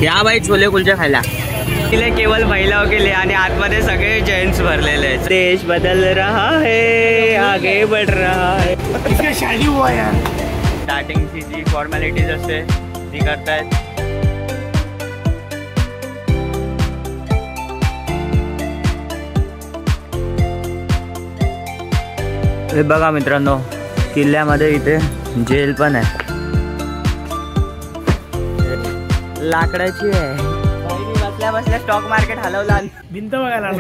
या भाई छोले कुलचे खायला तिले केवळ महिलाओं के लिए आणि आतमध्ये सगळे जेंट्स भरलेले आहेत। देश बदल रहा है, आगे बढ़ रहा है। इसका शादी हुआ यार। स्टार्टिंगची जी फॉर्मॅलिटीज असते ती करतायत। हे बघा मित्रांनो, किल्ल्यामध्ये इथे जेल पण आहे, लाकडाची आहे। बसल्या बसल्या स्टॉक मार्केट हलवला, भिंत बघायला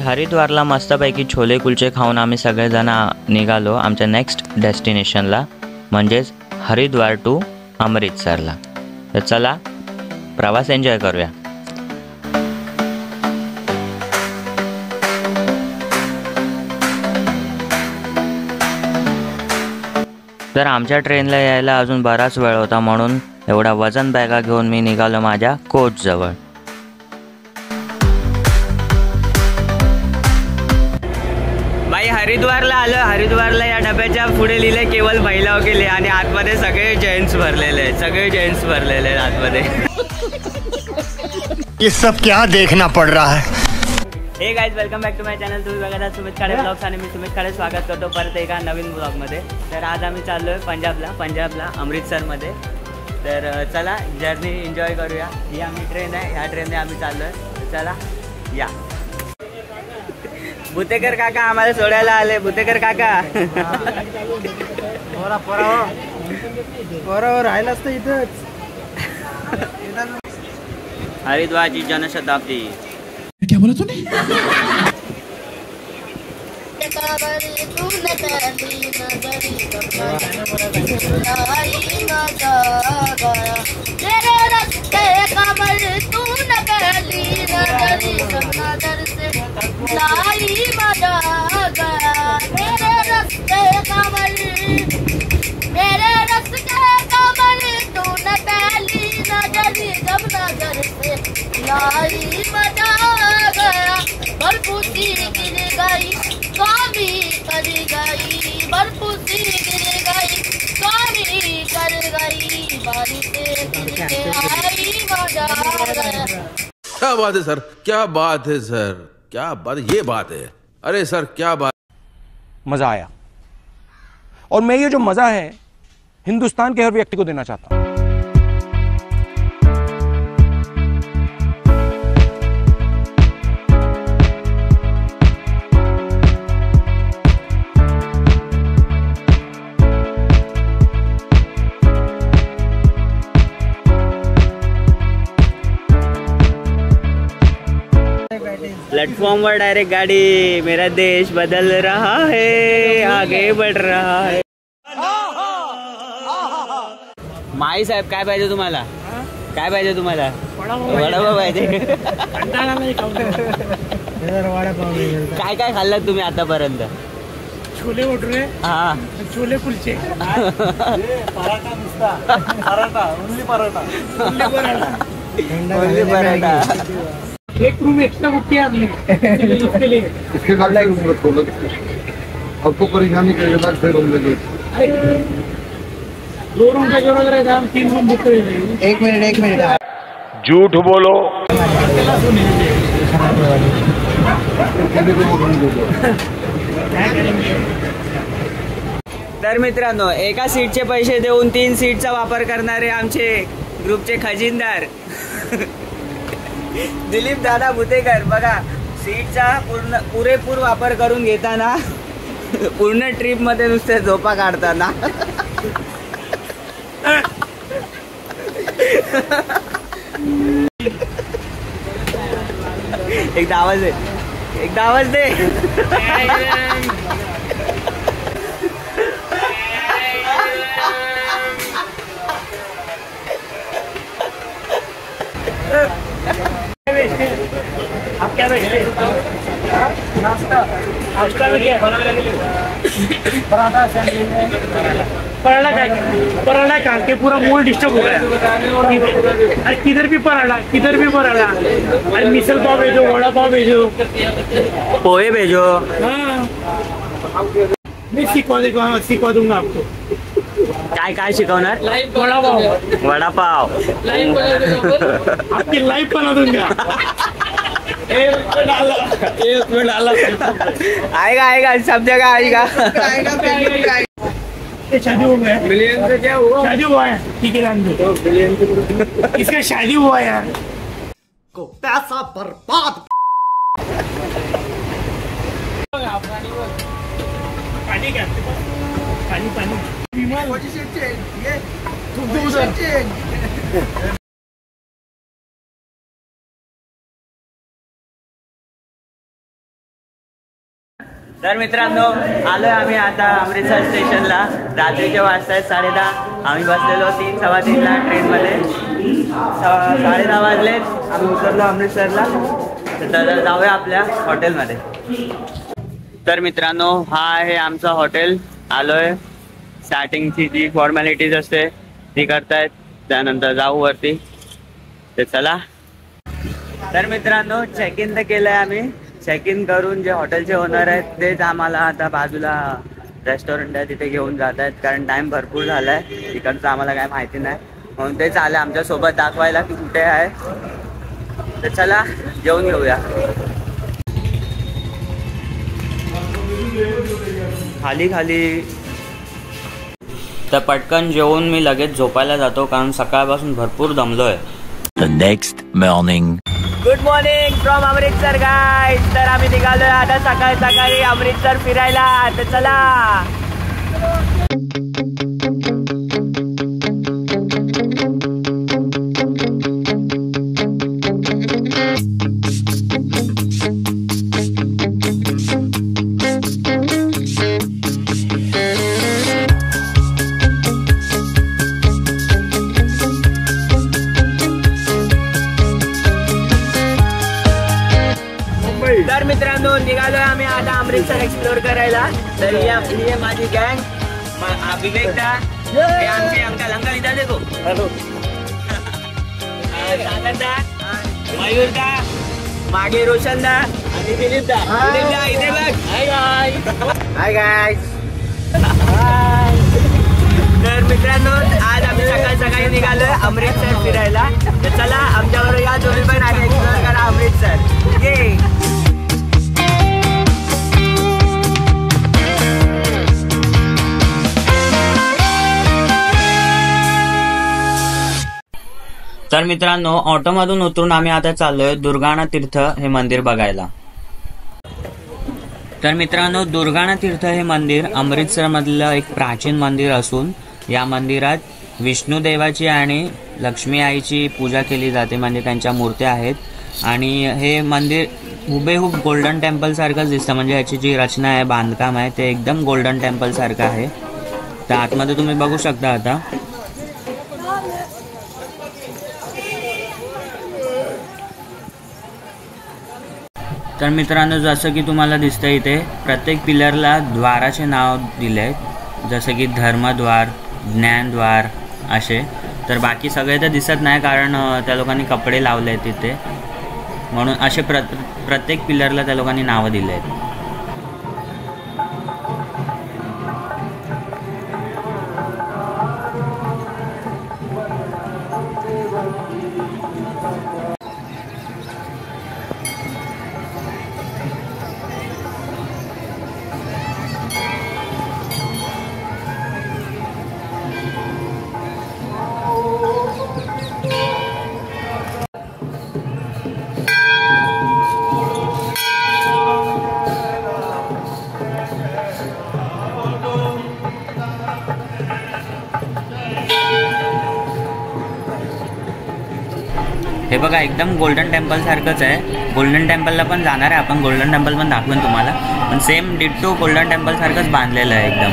हरिद्वारला मस्तपैकी छोले कुलचे खाऊन आम्ही सगळेजण निघालो आमच्या नेक्स्ट डेस्टिनेशनला, म्हणजेच हरिद्वार टू अमृतसरला। तर चला प्रवास एन्जॉय करूया। तर आमच्या ट्रेनला यायला अजून बराच वेळ होता, म्हणून एवढा वजन बॅगा घेऊन मी निघालो माझ्या कोचजवळ। हरिद्वारला आलो। हरिद्वारला या डब्याच्या पुढे लिहिले केवळ महिलाओं के लिए आणि आतमध्ये सगळे जेंट्स भरलेले आहेत, सगळे जेंट्स भरलेले आहेत आतमध्ये। ये सब क्या देखना पड़ रहा है। Hey guys, welcome back to my channel. तुम्ही बघत आहात सुमित खाडे ब्लॉग्स आणि मी सुमित खाडे स्वागत करतो परत एका नवीन ब्लॉगमध्ये। तर आज आम्ही चाललोय पंजाबला अमृतसरमध्ये। तर चला जर्नी एन्जॉय करूया। ही आमची ट्रेन आहे, ह्या ट्रेनने आम्ही चाललोय। चला या। भुतेकर काका आम्हाला सोडायला आले। भुतेकर काका राहिला असतं इथंच। हरिद्वारची जनशताब्दी। क्या बोला तूने? क्या बात है सर, क्या बात है सर, क्या बात, ये बात है। अरे सर क्या बात। मजा आया, और मैं ये जो मजा है हिंदुस्तान के हर व्यक्ति को देना चाहता हूं। प्लेटफॉर्म पर डायरेक्ट गाड़ी। मेरा देश बदल रहा है, आगे बढ़ रहा है। माई साहेब काय पाहिजे तुम्हाला? काय पाहिजे तुम्हाला? वडापाव पाहिजे। काय काय खाल्लात तुम्ही आतापर्यंत? छोले भटुरे, हा, छोले कुलचे, पराठा, नुसता पराठा, ओनली पराठा, ओनली पराठा। एक रूम एक्स्ट्रा बुक किया आपने इसके लिए। इसके बाद आपको परेशानी करेगा, फिर रूम ले लो। 2 रूम का जरूरत रहता है, हम 3 रूम बुक करेंगे। एक मिनट झूठ बोलो। तर मित्रांनो, एका सीटचे पैसे देऊन 3 सीटचा वापर करणारे आमचे ग्रुपचे खजिनदार दिलीप दादा भुतेकर बघा, सीटचा पुरेपूर वापर करून घेताना पूर्ण ट्रिप मध्ये नुसते झोपा काढताना। एकदा आवाज दे, एकदा आवाज दे। क्या रखते नाश्ता में क्या पराठा खा के पूरा मूड डिस्टर्ब हो गया। किधर भी पराठा और मिसल पाव भेजो, वड़ा पाव भेजो, पोहे भेजो। हाँ मैं सिखवा दूंगा आपको। काय शिकवणार? वडापाव आपकी लाइफ बना दूंगा। आएगा सब जगह आएगा। शादी हो गया, शादी हुआ है, ठीक है इसका शादी हुआ यार को पैसा बर्बाद। पानी क्या पानी तर मित्रांनो आलोय आम्ही आता अमृतसर स्टेशनला। रात्रीचे वाजता आहेत 10:30। आम्ही बसलेलो 3:15ला ट्रेनमध्ये। 10:30 वाजलेत, आम्ही उतरलो अमृतसरला। तर जाऊया आपल्या हॉटेलमध्ये। तर मित्रांनो हा आहे आमचा हॉटेल। आलोय, स्टार्टिंगची जी फॉर्मॅलिटीज असते ती करतायत, त्यानंतर जाऊ वरती। तर चला। तर मित्रांनो चेक इन तर केलंय आम्ही। चेक इन करून जे हॉटेलचे ओनर आहेत तेच आम्हाला आता बाजूला रेस्टॉरंट आहे तिथे घेऊन जात आहेत, कारण टाइम भरपूर झालाय। तिकडचं आम्हाला काय माहिती नाही, म्हणून तेच आले आमच्यासोबत दाखवायला की कुठे आहे। तर चला जेवून घेऊया। खाली तर पटकन जेवून मी लगेच झोपायला जातो, कारण सकाळपासून भरपूर दमलोय। The next morning. Good morning from Amritsar guys. तर आम्ही निघालोय आता सकाळी अमृतसर फिरायला। तर चला। तर मित्रांनो निघालोय आम्ही आता अमृतसर एक्सप्लोर करायला। तर ही आपली आहे माझी गँग। विवेकदा, हे आमचे अंकल इधर देखो। हेलो सागरदा, मयूरदा, मागे रोशनदा आणि दिलीपदा। इथे बघ। Hi guys. तर मित्रांनो आज आम्ही सकाळी निघालोय अमृतसर फिरायला। तर चला आमच्याबरोबर या, तुम्ही पण आधी एक्सप्लोर करा अमृतसर। ये तर मित्रांनो ऑटोमधून उतरून आम्ही आता चाललोय दुर्गाणा तीर्थ हे मंदिर बघायला। तर मित्रांनो दुर्गाणा तीर्थ हे मंदिर अमृतसर मधलं एक प्राचीन मंदिर असून या मंदिरात विष्णू देवाची आणि लक्ष्मी आईची पूजा केली जाते, म्हणजे त्यांच्या मूर्त्या आहेत। आणि हे मंदिर हुबेहूब गोल्डन टेम्पल सारखंच दिसतं, म्हणजे याची जी रचना आहे, बांधकाम आहे ते एकदम गोल्डन टेम्पल सारखं आहे। तर आतमध्ये तुम्ही बघू शकता आता। तर मित्रांनो जसं की तुम्हाला दिसतं इथे प्रत्येक पिलरला द्वाराचे नाव दिले आहेत, जसं की धर्मद्वार, ज्ञानद्वार असे। तर बाकी सगळे तर दिसत नाही, कारण त्या लोकांनी कपडे लावले आहेत तिथे, म्हणून असे प्रत्येक पिलरला त्या लोकांनी नावं दिले आहेत। हे बघा एकदम गोल्डन टेम्पल सारखंच आहे। गोल्डन टेम्पलला पण जाणार आहे आपण, गोल्डन टेम्पल पण दाखवेन तुम्हाला, पण सेम डिट्टो गोल्डन टेम्पल सारखंच बांधलेलं आहे एकदम।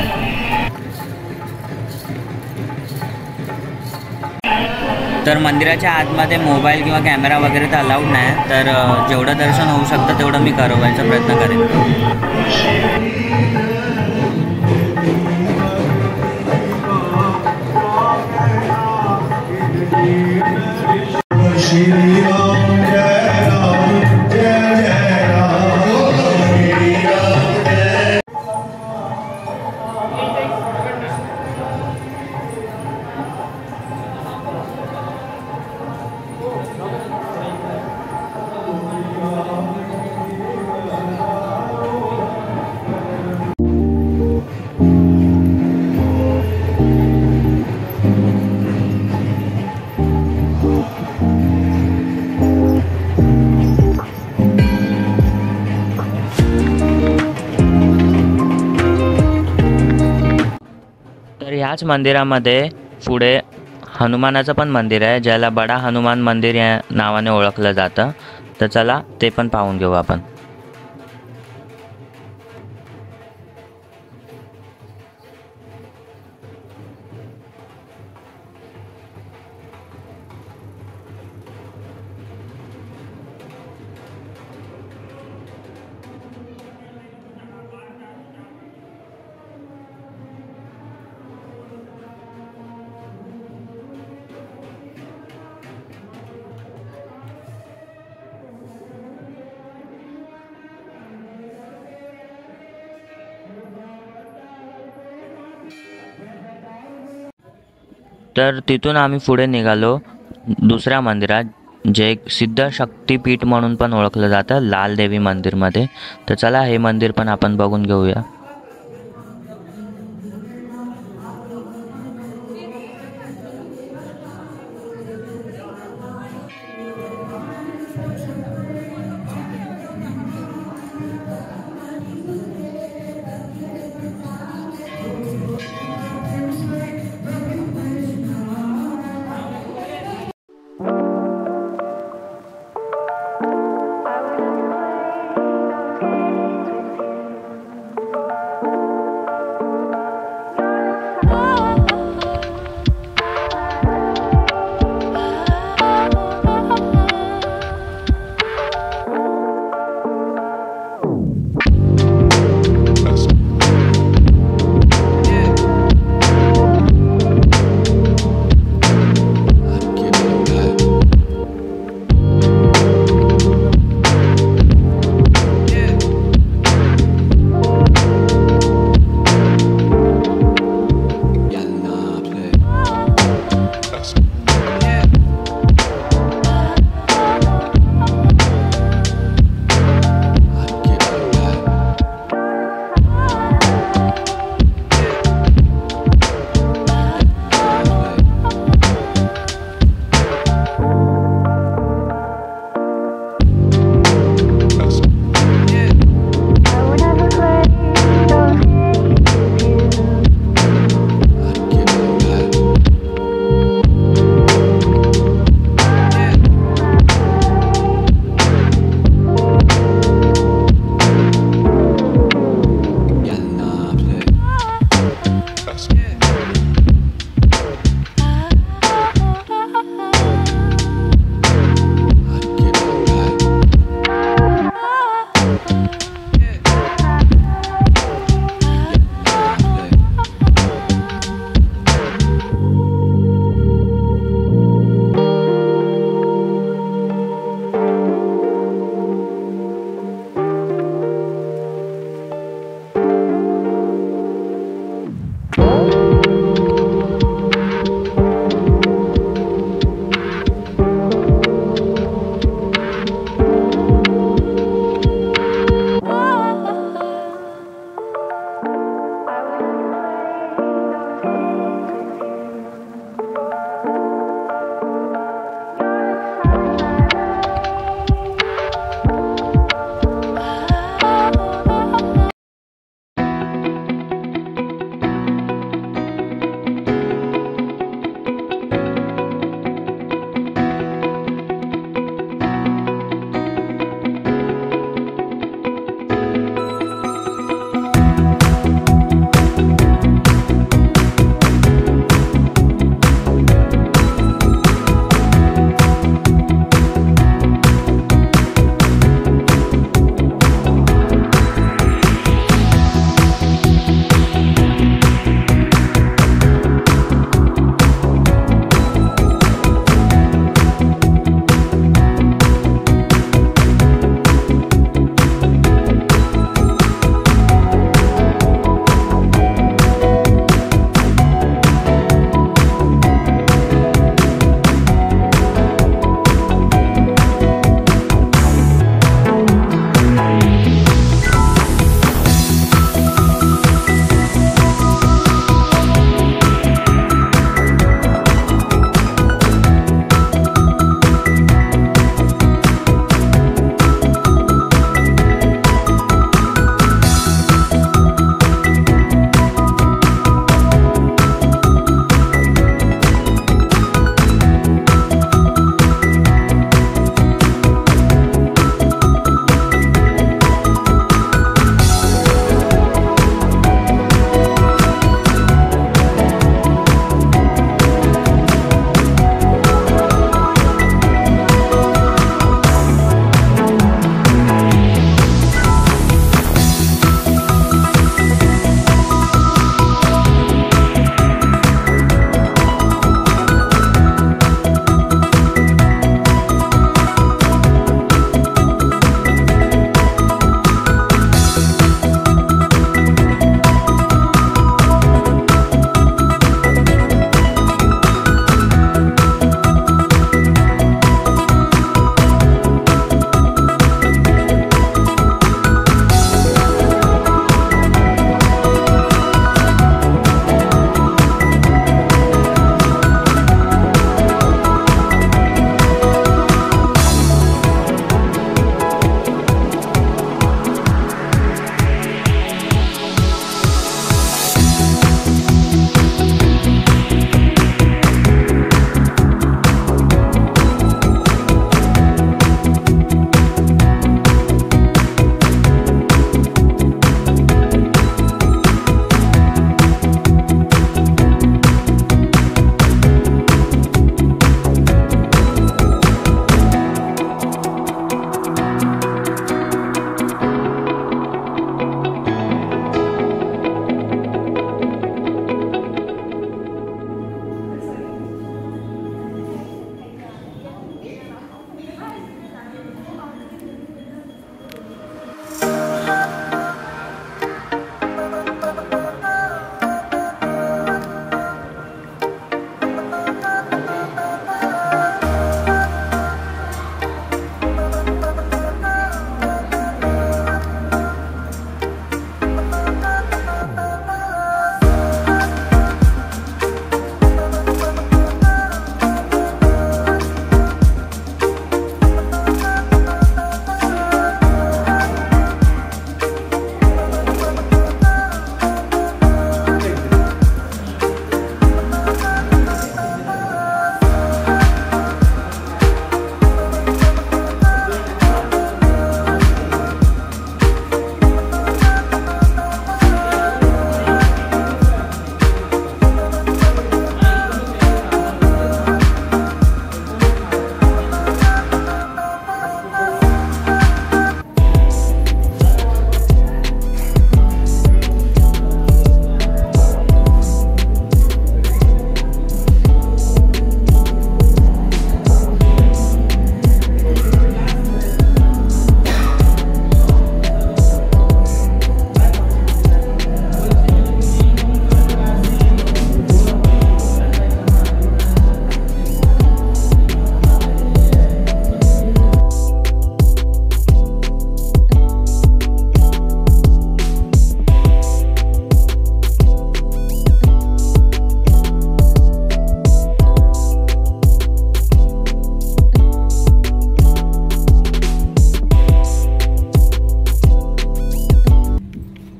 तर मंदिराच्या आतमध्ये मोबाईल किंवा कॅमेरा वगैरे तर अलाउड नाही, तर जेवढं दर्शन होऊ शकतं तेवढं मी करवायचा प्रयत्न करेन. तर ह्याच मंदिरामध्ये पुढे हनुमानाचं पण मंदिर आहे, ज्याला बडा हनुमान मंदिर या नावाने ओळखलं जातं. तर चला ते पण पाहून घेऊ आपण. तर तिथून आम्ही पुढे निघालो दुसऱ्या मंदिरात, जे एक सिद्ध शक्तिपीठ म्हणून पण ओळखलं जातं, लाल देवी मंदिरमध्ये. तर चला हे मंदिर पण आपण बघून घेऊया.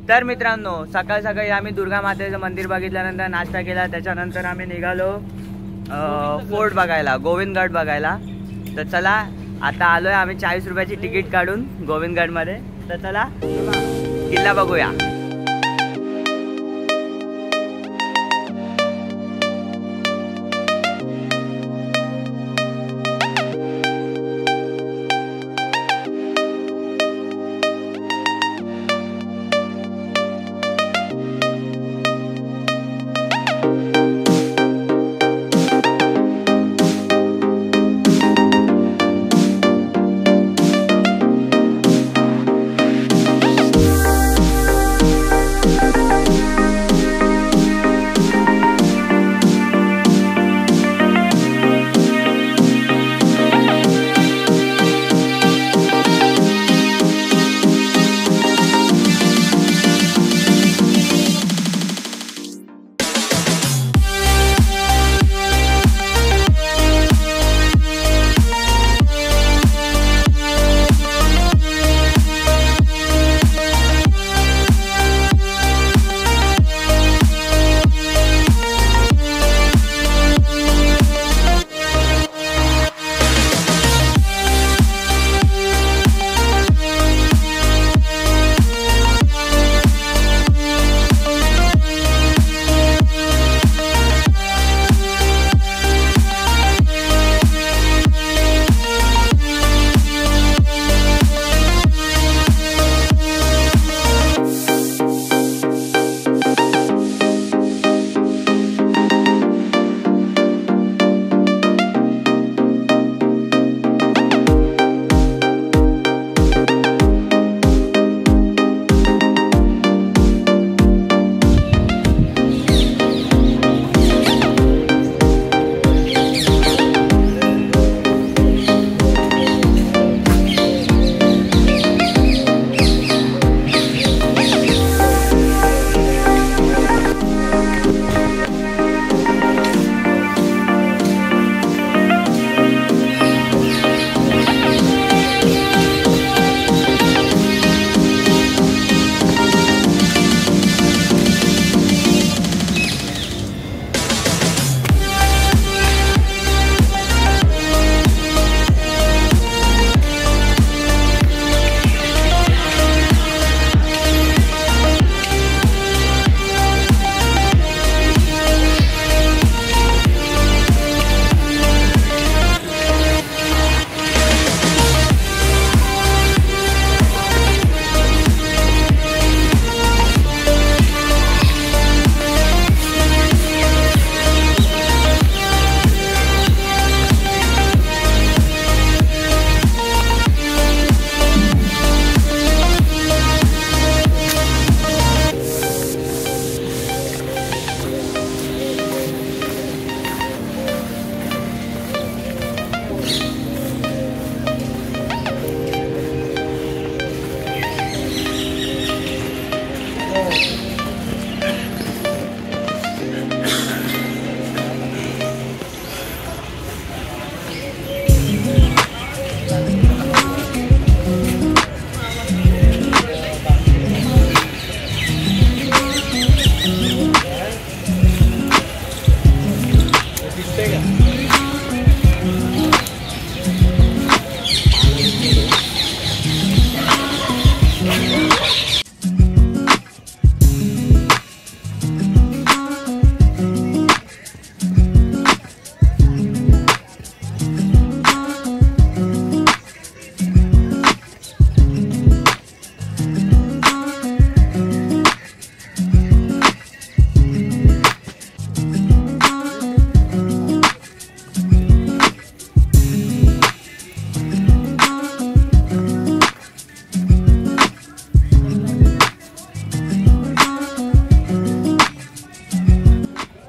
तर मित्रांनो सकाळ सकाळी आम्ही दुर्गा मातेचं मंदिर बघितल्यानंतर नाश्ता केला. त्याच्यानंतर आम्ही निघालो फोर्ट बघायला, गोविंदगड बघायला. तर चला आता आलोय आम्ही 40 रुपयाची तिकीट काढून गोविंदगडमध्ये. तर चला किल्ला बघूया.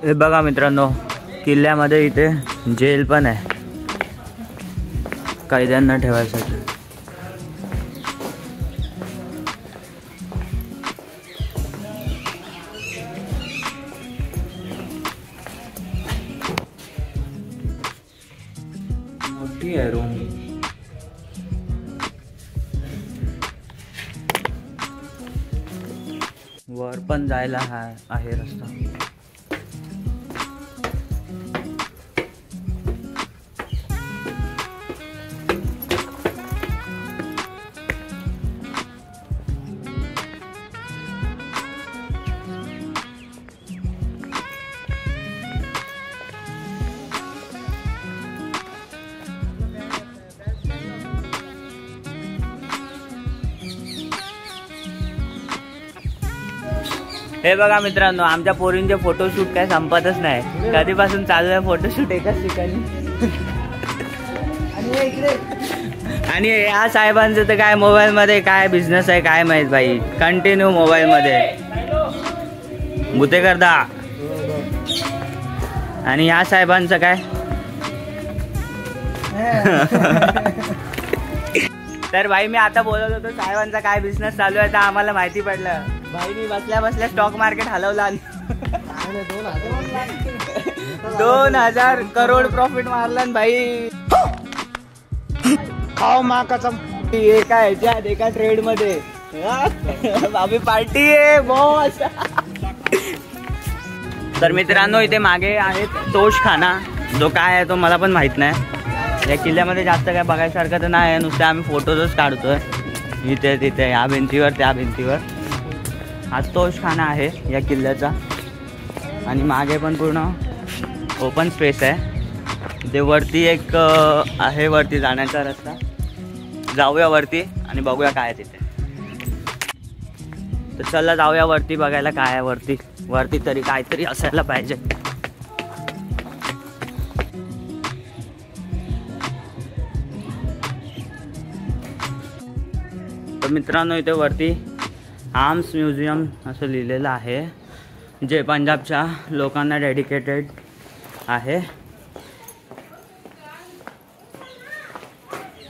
हे बघा मित्रांनो, किल्ल्यामध्ये इथे जेल पण आहे कैद्यांना ठेवायसाठी. मोठी आहे रूम. वर पण जायला आहे रस्ता. हे बघा मित्रांनो, आमच्या पोरींचे फोटोशूट काय संपतच नाही. कधीपासून चालू आहे फोटोशूट एकाच ठिकाणी. आणि या साहेबांचं तर काय मोबाईल मध्ये काय बिझनेस आहे काय माहित भाई. कंटिन्यू मोबाईल मध्ये भुते करता. आणि या साहेबांचं काय तर भाई मी आता बोलत होतो साहेबांचा काय बिझनेस चालू आहे तर आम्हाला माहिती पडलं. भाईनी बसल्या बसल्या स्टॉक मार्केट हलवला. 2000 करोड प्रॉफिट मारला भाई. खाओ माँ कसम. एका ह्याच्यात एका ट्रेड मध्ये बाबी पार्टी आहे बॉस. तर मित्रांनो इथे मागे आहेत तोशखाना. जो काय आहे तो मला पण माहित नाही. या किल्ल्यामध्ये जास्त काय बघायसारखं तर नाही आहे. नुसते आम्ही फोटोजच काढतोय इथे तिथे या भिंतीवर त्या भिंतीवर. हा तोशखाना आहे या किल्ल्याचा. आणि मागे पण पूर्ण ओपन स्पेस आहे. ते वरती एक आहे वरती जाण्याचा रस्ता. जाऊया वरती आणि बघूया काय आहे तिथे. तर चला जाऊया वरती बघायला काय आहे वरती. वरती तरी काहीतरी असायला पाहिजे. तर मित्रांनो इथे वरती आर्म्स म्युझियम असं लिहिलेलं आहे जे पंजाबच्या लोकांना डेडिकेटेड आहे.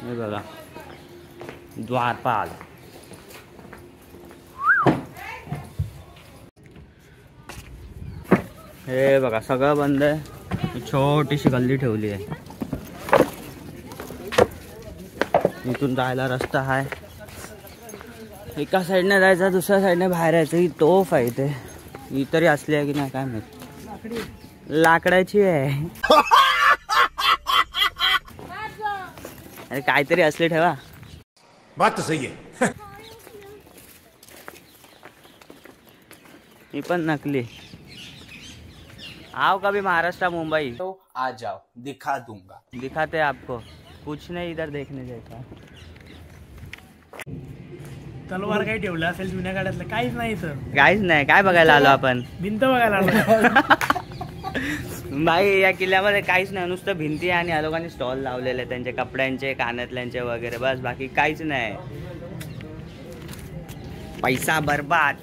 हे बघा द्वारपाल. हे बघा सगळं बंद आहे. छोटीशी गल्ली ठेवली आहे. इथून जायला रस्ता आहे. एका साईडने जायचं दुसऱ्या साईडने बाहेर यायचं. ही तोफ आहे इथे. ही तरी असली आहे की नाही काय माहित. लाकडाची आहे. अरे काहीतरी असले ठेवा. बात तो सही है. ही पण नकली. आओ कभी महाराष्ट्र मुंबई तो आ जाओ दिखा दूंगा. दिखाते आपको कुछ नहीं इधर देखने जैसा. तलवार काही ठेवलं असेल जुन्या काळातलं. काहीच नाही सर. काहीच नाही. काय बघायला आलो आपण. भिंत बघायला आलो. भाई या किल्ल्यामध्ये काहीच नाही. नुसतं भिंती आणि या लोकांनी स्टॉल लावलेले त्यांचे कपड्यांचे कानातल्यांचे वगैरे. बस बाकी काहीच नाही. पैसा बर्बाद.